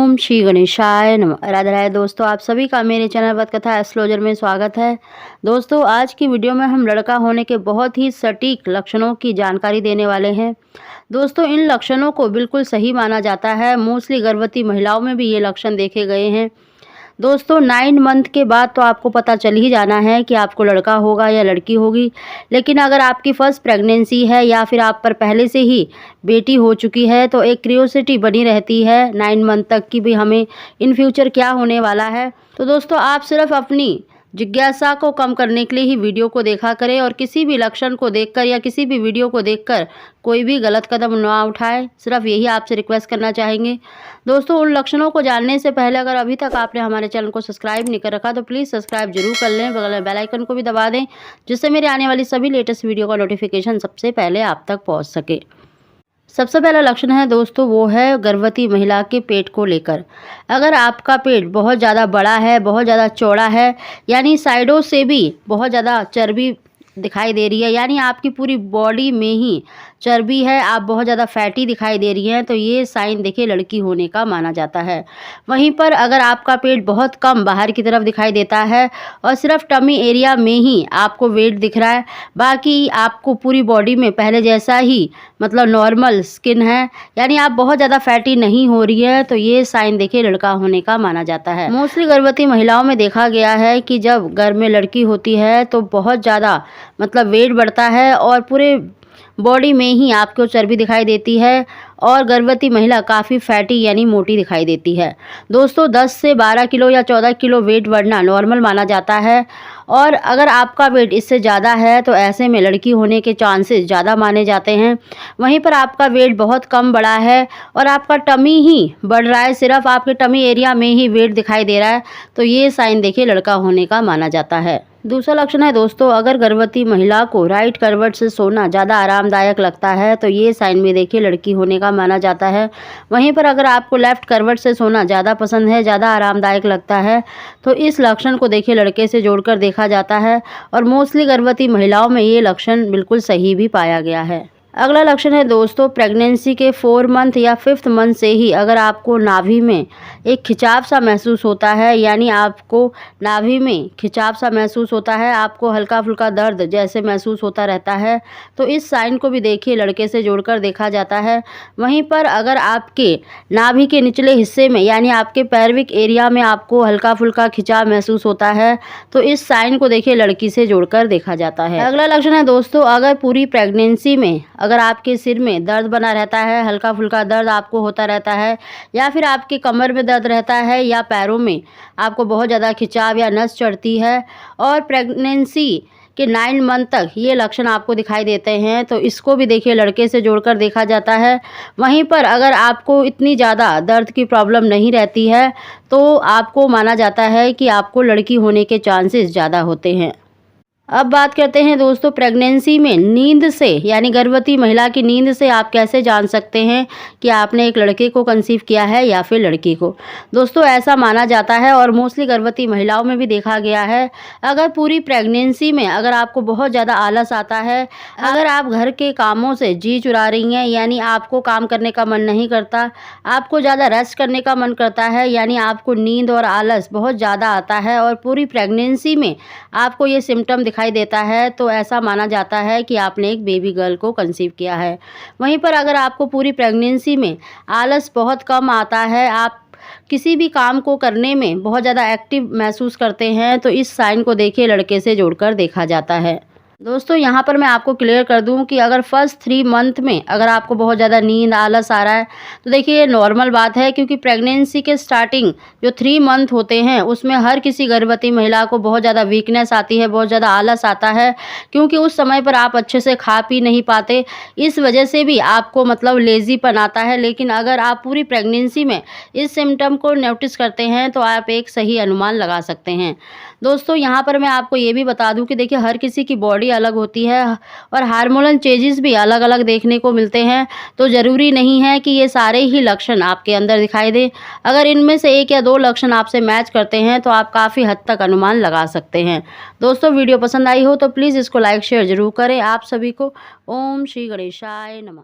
ओम श्री गणेशाय नमः। राधे राधे दोस्तों, आप सभी का मेरे चैनल वत कथा एस्ट्रोलॉजर में स्वागत है। दोस्तों, आज की वीडियो में हम लड़का होने के बहुत ही सटीक लक्षणों की जानकारी देने वाले हैं। दोस्तों, इन लक्षणों को बिल्कुल सही माना जाता है। मोस्टली गर्भवती महिलाओं में भी ये लक्षण देखे गए हैं। दोस्तों, 9 मंथ के बाद तो आपको पता चल ही जाना है कि आपको लड़का होगा या लड़की होगी। लेकिन अगर आपकी फर्स्ट प्रेगनेंसी है या फिर आप पर पहले से ही बेटी हो चुकी है तो एक क्यूरियोसिटी बनी रहती है 9 मंथ तक कि भी हमें इन फ्यूचर क्या होने वाला है। तो दोस्तों, आप सिर्फ अपनी जिज्ञासा को कम करने के लिए ही वीडियो को देखा करें और किसी भी लक्षण को देखकर या किसी भी वीडियो को देखकर कोई भी गलत कदम ना उठाएं। सिर्फ यही आपसे रिक्वेस्ट करना चाहेंगे। दोस्तों, उन लक्षणों को जानने से पहले अगर अभी तक आपने हमारे चैनल को सब्सक्राइब नहीं कर रखा तो प्लीज़ सब्सक्राइब जरूर कर लें। बगल में बेल आइकन को भी दबा दें जिससे मेरे आने वाली सभी लेटेस्ट वीडियो का नोटिफिकेशन सबसे पहले आप तक पहुँच सके। सबसे पहला लक्षण है दोस्तों, वो है गर्भवती महिला के पेट को लेकर। अगर आपका पेट बहुत ज़्यादा बड़ा है, बहुत ज़्यादा चौड़ा है, यानी साइडों से भी बहुत ज़्यादा चर्बी दिखाई दे रही है, यानी आपकी पूरी बॉडी में ही चर्बी है, आप बहुत ज़्यादा फैटी दिखाई दे रही हैं, तो ये साइन देखिए लड़की होने का माना जाता है। वहीं पर अगर आपका पेट बहुत कम बाहर की तरफ दिखाई देता है और सिर्फ टमी एरिया में ही आपको वेट दिख रहा है, बाकी आपको पूरी बॉडी में पहले जैसा ही मतलब नॉर्मल स्किन है, यानी आप बहुत ज़्यादा फैटी नहीं हो रही है, तो ये साइन देखिए लड़का होने का माना जाता है। मोस्टली गर्भवती महिलाओं में देखा गया है कि जब गर्भ में लड़की होती है तो बहुत ज़्यादा मतलब वेट बढ़ता है और पूरे बॉडी में ही आपको चर्बी दिखाई देती है और गर्भवती महिला काफ़ी फैटी यानी मोटी दिखाई देती है। दोस्तों, 10 से 12 किलो या 14 किलो वेट बढ़ना नॉर्मल माना जाता है और अगर आपका वेट इससे ज़्यादा है तो ऐसे में लड़की होने के चांसेस ज़्यादा माने जाते हैं। वहीं पर आपका वेट बहुत कम बढ़ा है और आपका टमी ही बढ़ रहा है, सिर्फ आपके टमी एरिया में ही वेट दिखाई दे रहा है, तो ये साइन देखिए लड़का होने का माना जाता है। दूसरा लक्षण है दोस्तों, अगर गर्भवती महिला को राइट करवट से सोना ज़्यादा आरामदायक लगता है तो ये साइन भी देखिए लड़की होने का माना जाता है। वहीं पर अगर आपको लेफ्ट करवट से सोना ज़्यादा पसंद है, ज़्यादा आरामदायक लगता है, तो इस लक्षण को देखिए लड़के से जोड़कर देखा जाता है और मोस्टली गर्भवती महिलाओं में ये लक्षण बिल्कुल सही भी पाया गया है। अगला लक्षण है दोस्तों, प्रेगनेंसी के 4 मंथ या 5th मंथ से ही अगर आपको नाभि में एक खिंचाव सा महसूस होता है, यानी आपको नाभि में खिंचाव सा महसूस होता है, आपको हल्का फुल्का दर्द जैसे महसूस होता रहता है, तो इस साइन को भी देखिए लड़के से जोड़कर देखा जाता है। वहीं पर अगर आपके नाभि के निचले हिस्से में यानी आपके पैल्विक एरिया में आपको हल्का फुल्का खिंचाव महसूस होता है, तो इस साइन को देखिए लड़की से जोड़कर देखा जाता है। अगला लक्षण है दोस्तों, अगर पूरी प्रेगनेंसी में अगर आपके सिर में दर्द बना रहता है, हल्का फुल्का दर्द आपको होता रहता है, या फिर आपके कमर में दर्द रहता है या पैरों में आपको बहुत ज़्यादा खिंचाव या नस चढ़ती है और प्रेगनेंसी के 9 मंथ तक ये लक्षण आपको दिखाई देते हैं, तो इसको भी देखिए लड़के से जोड़कर देखा जाता है। वहीं पर अगर आपको इतनी ज़्यादा दर्द की प्रॉब्लम नहीं रहती है तो आपको माना जाता है कि आपको लड़की होने के चांसेस ज़्यादा होते हैं। अब बात करते हैं दोस्तों, प्रेगनेंसी में नींद से यानी गर्भवती महिला की नींद से आप कैसे जान सकते हैं कि आपने एक लड़के को कंसीव किया है या फिर लड़की को। दोस्तों, ऐसा माना जाता है और मोस्टली गर्भवती महिलाओं में भी देखा गया है, अगर पूरी प्रेगनेंसी में अगर आपको बहुत ज़्यादा आलस आता है, अगर आप घर के कामों से जी चुरा रही हैं, यानी आपको काम करने का मन नहीं करता, आपको ज़्यादा रेस्ट करने का मन करता है, यानी आपको नींद और आलस बहुत ज़्यादा आता है और पूरी प्रेगनेंसी में आपको ये सिम्टम दिखाई देता है, तो ऐसा माना जाता है कि आपने एक बेबी गर्ल को कंसीव किया है। वहीं पर अगर आपको पूरी प्रेगनेंसी में आलस बहुत कम आता है, आप किसी भी काम को करने में बहुत ज़्यादा एक्टिव महसूस करते हैं, तो इस साइन को देखिए लड़के से जोड़कर देखा जाता है। दोस्तों, यहाँ पर मैं आपको क्लियर कर दूं कि अगर फर्स्ट 3 मंथ में अगर आपको बहुत ज़्यादा नींद आलस आ रहा है तो देखिए ये नॉर्मल बात है, क्योंकि प्रेगनेंसी के स्टार्टिंग जो 3 मंथ होते हैं उसमें हर किसी गर्भवती महिला को बहुत ज़्यादा वीकनेस आती है, बहुत ज़्यादा आलस आता है, क्योंकि उस समय पर आप अच्छे से खा पी नहीं पाते, इस वजह से भी आपको मतलब लेज़ीपन आता है। लेकिन अगर आप पूरी प्रेगनेंसी में इस सिम्टम को नोटिस करते हैं तो आप एक सही अनुमान लगा सकते हैं। दोस्तों, यहाँ पर मैं आपको ये भी बता दूं कि देखिए हर किसी की बॉडी अलग होती है और हार्मोनल चेंजेस भी अलग अलग देखने को मिलते हैं, तो ज़रूरी नहीं है कि ये सारे ही लक्षण आपके अंदर दिखाई दें। अगर इनमें से 1 या 2 लक्षण आपसे मैच करते हैं तो आप काफ़ी हद तक अनुमान लगा सकते हैं। दोस्तों, वीडियो पसंद आई हो तो प्लीज़ इसको लाइक शेयर ज़रूर करें। आप सभी को ओम श्री गणेशाय नमः।